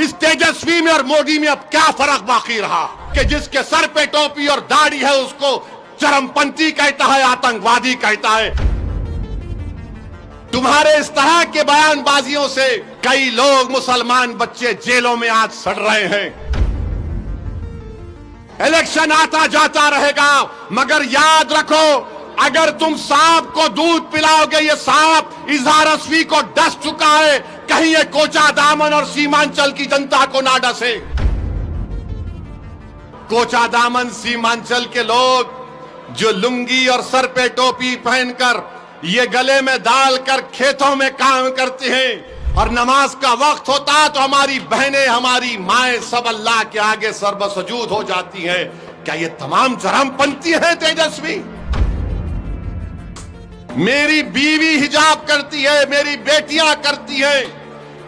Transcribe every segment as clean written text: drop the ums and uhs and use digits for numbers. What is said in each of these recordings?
इस तेजस्वी में और मोदी में अब क्या फर्क बाकी रहा कि जिसके सर पे टोपी और दाढ़ी है उसको चरमपंथी कहता है, आतंकवादी कहता है। तुम्हारे इस तरह के बयानबाजियों से कई लोग, मुसलमान बच्चे जेलों में आज सड़ रहे हैं। इलेक्शन आता जाता रहेगा, मगर याद रखो, अगर तुम सांप को दूध पिलाओगे, ये सांप इजहार-ए-रस्वी को डस चुका है, कहीं ये कोचा दामन और सीमांचल की जनता को ना डसे। कोचा दामन सीमांचल के लोग जो लुंगी और सर पे टोपी पहनकर ये गले में डालकर खेतों में काम करते हैं और नमाज का वक्त होता तो हमारी बहनें, हमारी माएं सब अल्लाह के आगे सर्वसजूद हो जाती हैं। क्या ये तमाम चरमपंथी हैं तेजस्वी? मेरी बीवी हिजाब करती है, मेरी बेटियां करती हैं,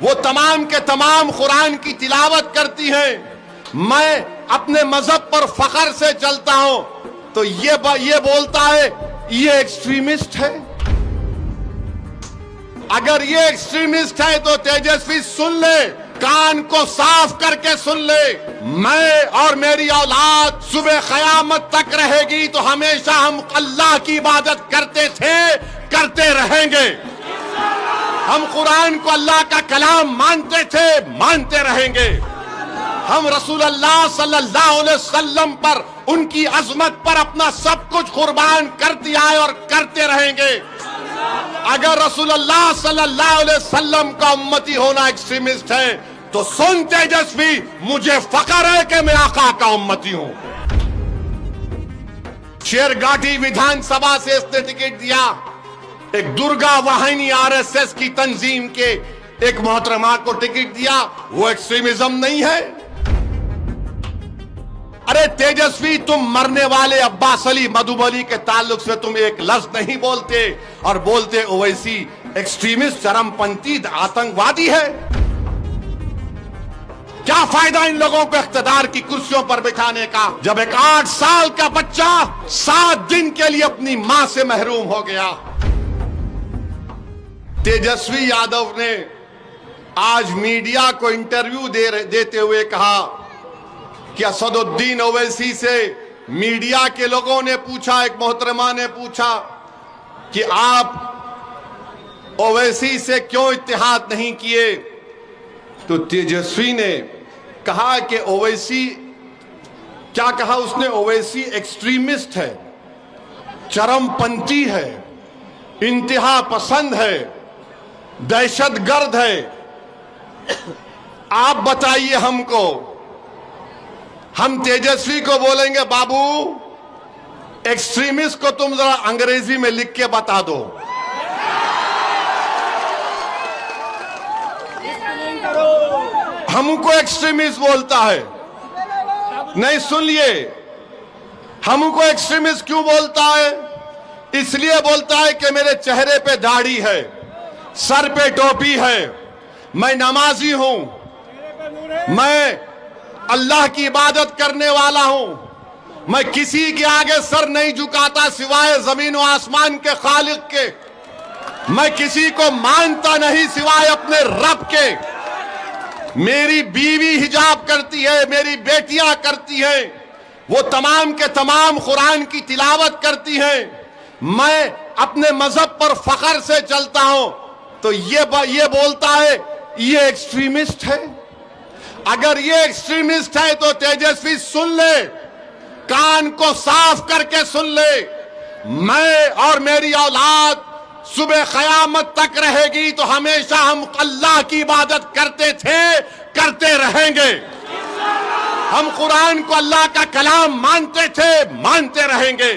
वो तमाम के तमाम कुरान की तिलावत करती हैं। मैं अपने मजहब पर फख्र से चलता हूं तो ये बोलता है ये एक्सट्रीमिस्ट है। अगर ये एक्सट्रीमिस्ट है तो तेजस्वी सुन ले, कान को साफ करके सुन ले। मैं और मेरी औलाद सुबह क़यामत तक रहेगी तो हमेशा हम अल्लाह की इबादत करते थे, करते रहेंगे। हम कुरान को अल्लाह का कलाम मानते थे, मानते रहेंगे। हम रसूल अल्लाह सल्लल्लाहु अलैहि वसल्लम पर, उनकी अजमत पर अपना सब कुछ कुर्बान कर दिया है और करते रहेंगे। अगर रसूल अल्लाह सल्लल्लाहु अलैहि वसल्लम का उम्मती होना एक्सट्रीमिस्ट है तो सुन तेजस्वी, मुझे फख्र है कि मैं आका का उम्मती हूं। शेरघाटी विधानसभा से इसने टिकट दिया, एक दुर्गा वाहिनी आरएसएस की तंजीम के एक मोहतरमा को टिकट दिया। वो एक्सट्रीमिज्म नहीं है? अरे तेजस्वी, तुम मरने वाले अब्बास अली मधुबनी के ताल्लुक से तुम एक लफ्ज नहीं बोलते और बोलते ओवैसी एक्सट्रीमिस्ट, चरमपंथी, आतंकवादी है। क्या फायदा इन लोगों को इख्तिदार की कुर्सियों पर बिठाने का, जब एक 8 साल का बच्चा 7 दिन के लिए अपनी मां से महरूम हो गया। तेजस्वी यादव ने आज मीडिया को इंटरव्यू देते हुए कहा कि असदुद्दीन ओवैसी से मीडिया के लोगों ने पूछा, एक मोहतरमा ने पूछा कि आप ओवैसी से क्यों इत्तेहाद नहीं किए, तो तेजस्वी ने कहा कि ओवैसी, क्या कहा उसने, ओवैसी एक्सट्रीमिस्ट है, चरमपंथी है, इंतहा पसंद है, दहशतगर्द है। आप बताइए हमको, हम तेजस्वी को बोलेंगे बाबू एक्सट्रीमिस्ट को तुम जरा अंग्रेजी में लिख के बता दो। हमको एक्सट्रीमिस्ट बोलता है। नहीं, सुनिए, हमको एक्सट्रीमिस्ट क्यों बोलता है? इसलिए बोलता है कि मेरे चेहरे पे दाढ़ी है, सर पे टोपी है, मैं नमाजी हूं, मैं अल्लाह की इबादत करने वाला हूं, मैं किसी के आगे सर नहीं झुकाता सिवाय जमीन और आसमान के खालिक के, मैं किसी को मानता नहीं सिवाय अपने रब के। मेरी बीवी हिजाब करती है, मेरी बेटियां करती हैं, वो तमाम के तमाम कुरान की तिलावत करती हैं। मैं अपने मजहब पर फख्र से चलता हूं तो ये बोलता है ये एक्सट्रीमिस्ट है। अगर ये एक्सट्रीमिस्ट है तो तेजस्वी सुन ले, कान को साफ करके सुन ले। मैं और मेरी औलाद सुबह क़यामत तक रहेगी तो हमेशा हम अल्लाह की इबादत करते थे, करते रहेंगे। हम कुरान को अल्लाह का कलाम मानते थे, मानते रहेंगे।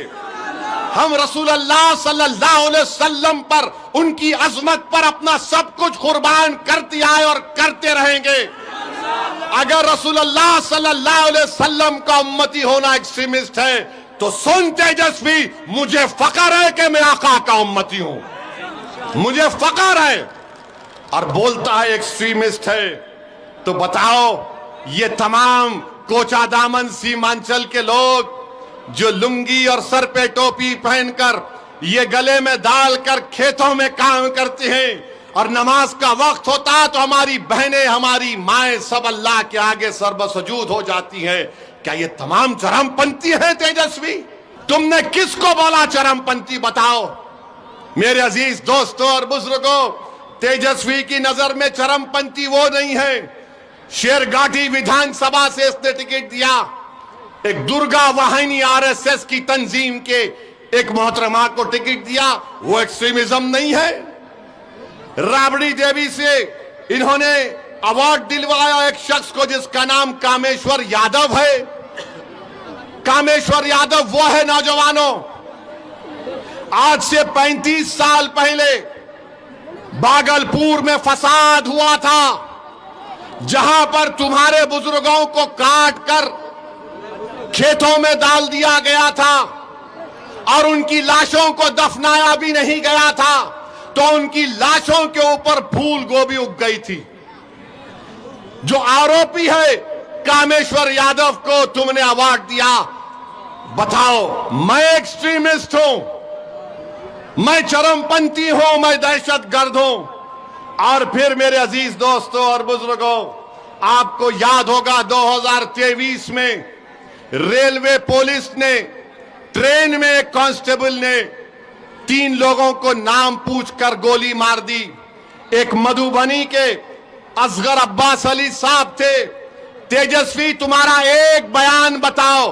हम रसूल अल्लाह सल्लल्लाहु अलैहि वसल्लम पर, उनकी अजमत पर अपना सब कुछ कुर्बान कर दिया है और करते रहेंगे। अगर रसूल अल्लाह सल्लल्लाहु अलैहि वसल्लम का उम्मती होना एक्सट्रीमिस्ट है तो सुन तेजस्वी, मुझे फख्र है कि मैं आका का उम्मती हूं, मुझे फख्र है। और बोलता है एक्सट्रीमिस्ट है, तो बताओ ये तमाम कोचा दामन सीमांचल के लोग जो लुंगी और सर पे टोपी पहनकर ये गले में डालकर खेतों में काम करते हैं और नमाज का वक्त होता तो हमारी बहनें, हमारी माएं सब अल्लाह के आगे सर्वसजूद हो जाती हैं। क्या ये तमाम चरमपंथी हैं तेजस्वी? तुमने किसको बोला चरमपंथी? बताओ मेरे अजीज दोस्तों और बुजुर्गों, तेजस्वी की नजर में चरमपंथी वो नहीं है। शेरघाटी विधानसभा से इसने टिकट दिया, एक दुर्गा वाहिनी आरएसएस की तंजीम के एक मोहतरमा को टिकट दिया, वो एक्सट्रीमिज्म नहीं है। राबड़ी देवी से इन्होंने अवार्ड दिलवाया एक शख्स को जिसका नाम कामेश्वर यादव है। कामेश्वर यादव वो है नौजवानों, आज से 35 साल पहले भागलपुर में फसाद हुआ था, जहां पर तुम्हारे बुजुर्गों को काट कर खेतों में डाल दिया गया था और उनकी लाशों को दफनाया भी नहीं गया था, तो उनकी लाशों के ऊपर फूल गोभी उग गई थी। जो आरोपी है कामेश्वर यादव को तुमने अवार्ड दिया। बताओ, मैं एक्सट्रीमिस्ट हूं, मैं चरमपंथी हूं, मैं दहशतगर्द हूं? और फिर मेरे अजीज दोस्तों और बुजुर्गों, आपको याद होगा 2023 में रेलवे पुलिस ने ट्रेन में एक कांस्टेबल ने 3 लोगों को नाम पूछकर गोली मार दी। एक मधुबनी के असगर अब्बास अली साहब थे। तेजस्वी, तुम्हारा एक बयान बताओ,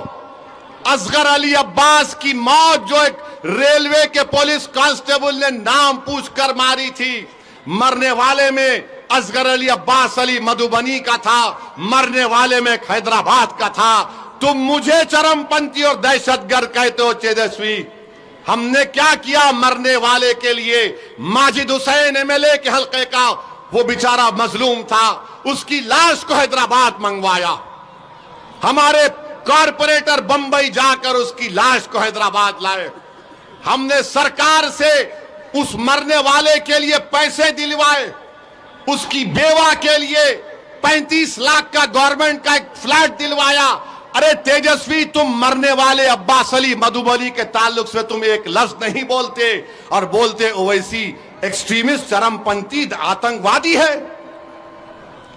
असगर अली अब्बास की मौत जो एक रेलवे के पुलिस कांस्टेबल ने नाम पूछकर मारी थी, मरने वाले में असगर अली अब्बास अली मधुबनी का था, मरने वाले में हैदराबाद का था। तुम मुझे चरमपंथी और दहशतगर्द कहते हो तेजस्वी। हमने क्या किया मरने वाले के लिए? माजिद हुसैन एमएलए के हल्के का वो बेचारा मजलूम था, उसकी लाश को हैदराबाद मंगवाया। हमारे कॉरपोरेटर बंबई जाकर उसकी लाश को हैदराबाद लाए। हमने सरकार से उस मरने वाले के लिए पैसे दिलवाए, उसकी बेवा के लिए 35 लाख का गवर्नमेंट का एक फ्लैट दिलवाया। अरे तेजस्वी, तुम मरने वाले अब्बास अली मधुबनी के ताल्लुक से तुम एक लफ्ज नहीं बोलते और बोलते ओवैसी एक्सट्रीमिस्ट, चरमपंथी, आतंकवादी है।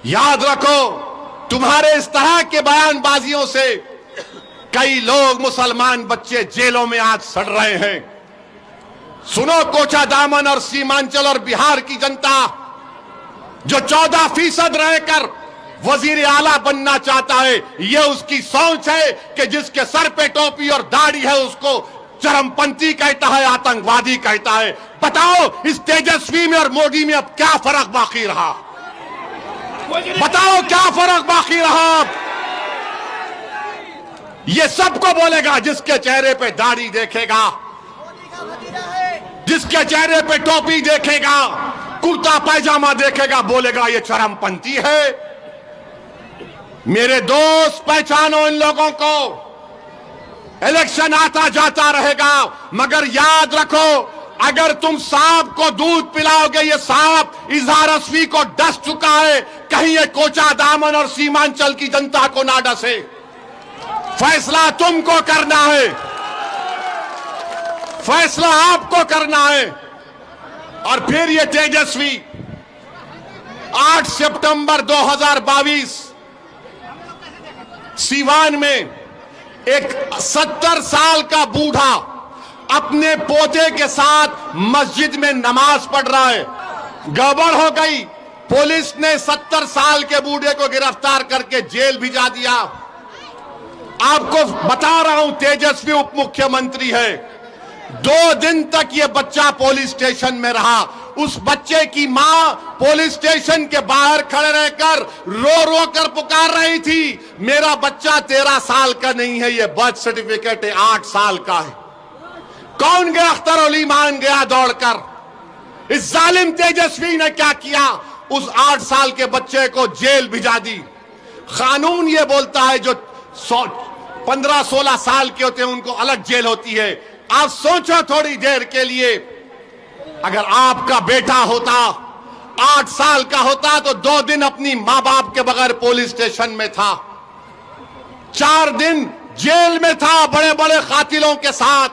याद रखो, तुम्हारे इस तरह के बयानबाजियों से कई लोग, मुसलमान बच्चे जेलों में आज सड़ रहे हैं। सुनो, कोचा दामन और सीमांचल और बिहार की जनता जो 14% रहकर वजीर आला बनना चाहता है, यह उसकी सोच है कि जिसके सर पे टोपी और दाढ़ी है उसको चरमपंथी कहता है, आतंकवादी कहता है। बताओ, इस तेजस्वी में और मोदी में अब क्या फर्क बाकी रहा? बताओ क्या फर्क बाकी रहा? ये सबको बोलेगा जिसके चेहरे पे दाढ़ी देखेगा, जिसके चेहरे पे टोपी देखेगा, कुर्ता पैजामा देखेगा, बोलेगा ये चरमपंथी है। मेरे दोस्त, पहचानो इन लोगों को। इलेक्शन आता जाता रहेगा, मगर याद रखो, अगर तुम सांप को दूध पिलाओगे, ये सांप इजहार असफी को डस चुका है, कहीं ये कोचा दामन और सीमांचल की जनता को ना डसे। फैसला तुमको करना है, फैसला आपको करना है। और फिर ये तेजस्वी 8 सितंबर 2022 सीवान में एक 70 साल का बूढ़ा अपने पोते के साथ मस्जिद में नमाज पढ़ रहा है। गड़बड़ हो गई, पुलिस ने 70 साल के बूढ़े को गिरफ्तार करके जेल भिजा दिया। आपको बता रहा हूं, तेजस्वी उप मुख्यमंत्री है। 2 दिन तक ये बच्चा पुलिस स्टेशन में रहा। उस बच्चे की मां पुलिस स्टेशन के बाहर खड़े रहकर रो रो कर पुकार रही थी, मेरा बच्चा 13 साल का नहीं है, ये बर्थ सर्टिफिकेट है 8 साल का है। कौन गया? अख्तर अली मान गया दौड़कर। इस जालिम तेजस्वी ने क्या किया? उस 8 साल के बच्चे को जेल भिजा दी। कानून ये बोलता है जो 15-16 साल के होते हैं उनको अलग जेल होती है। आप सोचो थोड़ी देर के लिए, अगर आपका बेटा होता 8 साल का होता तो 2 दिन अपनी मां बाप के बगैर पुलिस स्टेशन में था, 4 दिन जेल में था बड़े बड़े कातिलों के साथ।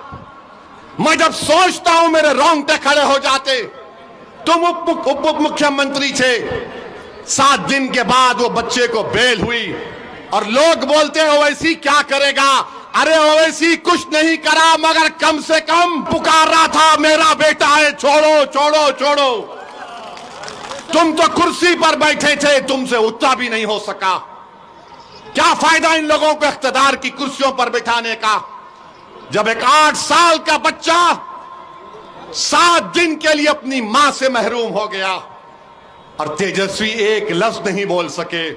मैं जब सोचता हूं मेरे रोंगटे खड़े हो जाते। तुम उप मुख्यमंत्री थे, 7 दिन के बाद वो बच्चे को बेल हुई और लोग बोलते हैं ओवैसी क्या करेगा। अरे ओवैसी कुछ नहीं करा, मगर कम से कम पुकार रहा था मेरा बेटा है, छोड़ो छोड़ो छोड़ो। तुम तो कुर्सी पर बैठे थे, तुमसे उतना भी नहीं हो सका। क्या फायदा इन लोगों को इख्तिदार की कुर्सियों पर बिठाने का, जब एक 8 साल का बच्चा 7 दिन के लिए अपनी मां से महरूम हो गया और तेजस्वी एक लफ्ज नहीं बोल सके।